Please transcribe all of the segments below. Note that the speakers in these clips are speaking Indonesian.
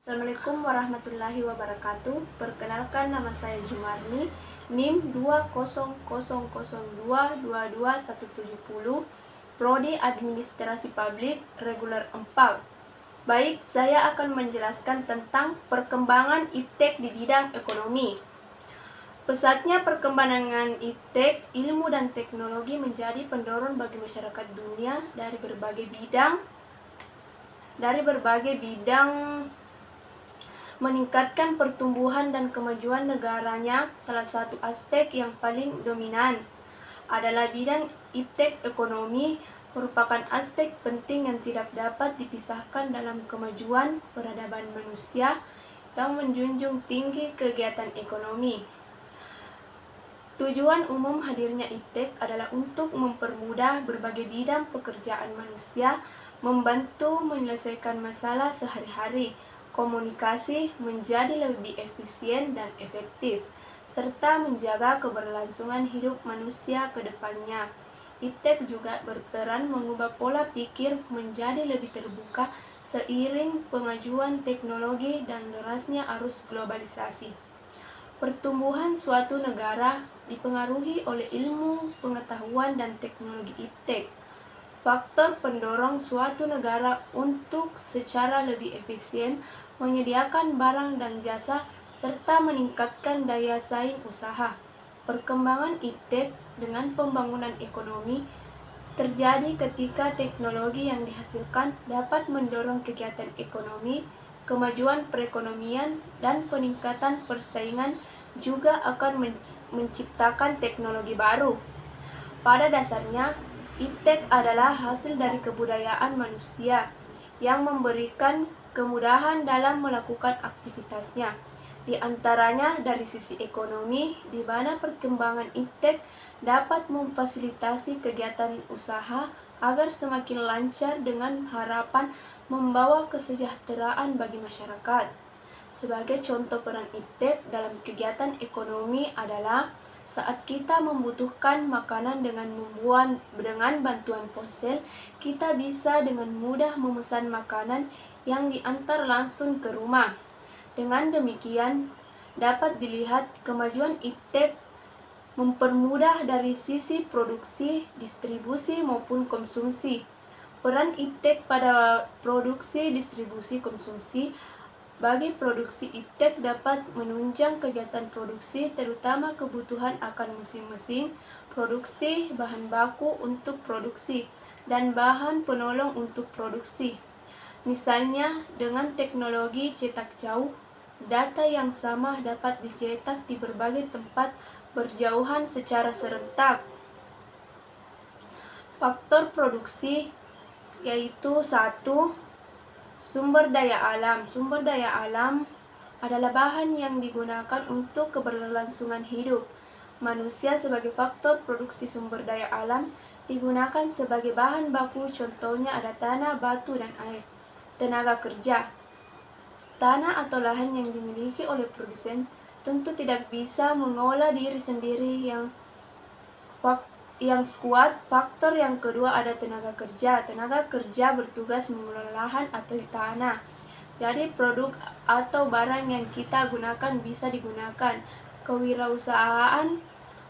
Assalamualaikum warahmatullahi wabarakatuh. Perkenalkan, nama saya Jumarni, NIM 20002222170, Prodi Administrasi Publik, Reguler 4. Baik, saya akan menjelaskan tentang perkembangan iptek di bidang ekonomi. Pesatnya perkembangan iptek, ilmu dan teknologi menjadi pendorong bagi masyarakat dunia dari berbagai bidang meningkatkan pertumbuhan dan kemajuan negaranya. Salah satu aspek yang paling dominan adalah bidang iptek ekonomi, merupakan aspek penting yang tidak dapat dipisahkan dalam kemajuan peradaban manusia yang menjunjung tinggi kegiatan ekonomi. Tujuan umum hadirnya iptek adalah untuk mempermudah berbagai bidang pekerjaan manusia, membantu menyelesaikan masalah sehari-hari, komunikasi menjadi lebih efisien dan efektif, serta menjaga keberlangsungan hidup manusia ke depannya. Iptek juga berperan mengubah pola pikir menjadi lebih terbuka seiring pengajuan teknologi dan derasnya arus globalisasi. Pertumbuhan suatu negara dipengaruhi oleh ilmu, pengetahuan, dan teknologi iptek. Faktor pendorong suatu negara untuk secara lebih efisien menyediakan barang dan jasa serta meningkatkan daya saing usaha. Perkembangan iptek dengan pembangunan ekonomi terjadi ketika teknologi yang dihasilkan dapat mendorong kegiatan ekonomi, kemajuan perekonomian, dan peningkatan persaingan juga akan menciptakan teknologi baru. Pada dasarnya, iptek adalah hasil dari kebudayaan manusia yang memberikan kemudahan dalam melakukan aktivitasnya. Di antaranya dari sisi ekonomi, di mana perkembangan iptek dapat memfasilitasi kegiatan usaha agar semakin lancar dengan harapan membawa kesejahteraan bagi masyarakat. Sebagai contoh peran iptek dalam kegiatan ekonomi adalah saat kita membutuhkan makanan dengan bantuan ponsel, kita bisa dengan mudah memesan makanan yang diantar langsung ke rumah. Dengan demikian, dapat dilihat kemajuan iptek mempermudah dari sisi produksi, distribusi, maupun konsumsi. Peran iptek pada produksi, distribusi, konsumsi. Bagi produksi, iptek dapat menunjang kegiatan produksi, terutama kebutuhan akan mesin-mesin produksi, bahan baku untuk produksi, dan bahan penolong untuk produksi. Misalnya, dengan teknologi cetak jauh, data yang sama dapat dicetak di berbagai tempat berjauhan secara serentak. Faktor produksi yaitu 1. Sumber daya alam. Sumber daya alam adalah bahan yang digunakan untuk keberlangsungan hidup manusia. Sebagai faktor produksi sumber daya alam digunakan sebagai bahan baku, contohnya ada tanah, batu, dan air. Tenaga kerja. Tanah atau lahan yang dimiliki oleh produsen tentu tidak bisa mengolah diri sendiri yang kuat. Faktor yang kedua ada tenaga kerja. Tenaga kerja bertugas mengelola lahan atau tanah. Jadi produk atau barang yang kita gunakan bisa digunakan. Kewirausahaan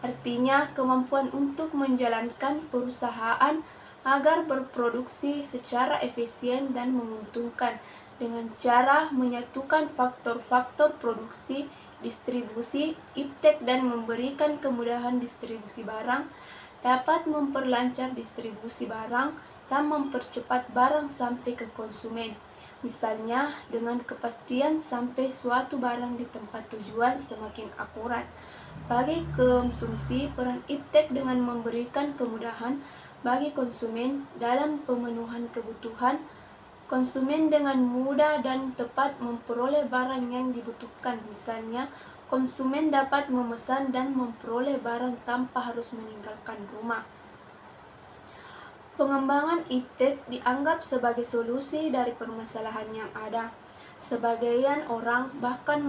artinya kemampuan untuk menjalankan perusahaan agar berproduksi secara efisien dan menguntungkan dengan cara menyatukan faktor-faktor produksi, distribusi, iptek, dan memberikan kemudahan distribusi barang dapat memperlancar distribusi barang dan mempercepat barang sampai ke konsumen. Misalnya, dengan kepastian sampai suatu barang di tempat tujuan semakin akurat. Bagi konsumsi, peran iptek dengan memberikan kemudahan bagi konsumen dalam pemenuhan kebutuhan konsumen dengan mudah dan tepat memperoleh barang yang dibutuhkan. Misalnya, konsumen dapat memesan dan memperoleh barang tanpa harus meninggalkan rumah. Pengembangan iptek dianggap sebagai solusi dari permasalahan yang ada. Sebagian orang bahkan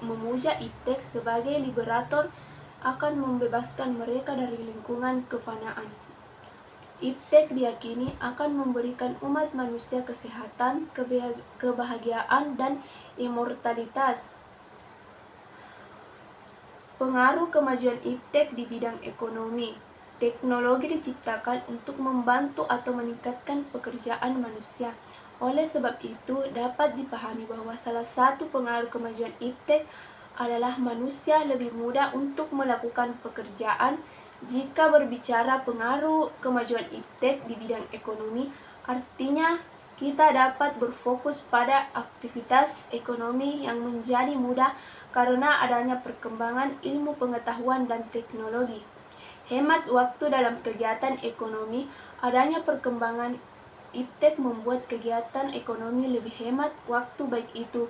memuja iptek sebagai liberator, akan membebaskan mereka dari lingkungan kefanaan. Iptek diyakini akan memberikan umat manusia kesehatan, kebahagiaan, dan immortalitas. Pengaruh kemajuan iptek di bidang ekonomi. Teknologi diciptakan untuk membantu atau meningkatkan pekerjaan manusia. Oleh sebab itu, dapat dipahami bahwa salah satu pengaruh kemajuan iptek adalah manusia lebih mudah untuk melakukan pekerjaan. Jika berbicara pengaruh kemajuan iptek di bidang ekonomi, artinya kita dapat berfokus pada aktivitas ekonomi yang menjadi mudah karena adanya perkembangan ilmu pengetahuan dan teknologi. Hemat waktu dalam kegiatan ekonomi. Adanya perkembangan iptek membuat kegiatan ekonomi lebih hemat waktu, baik itu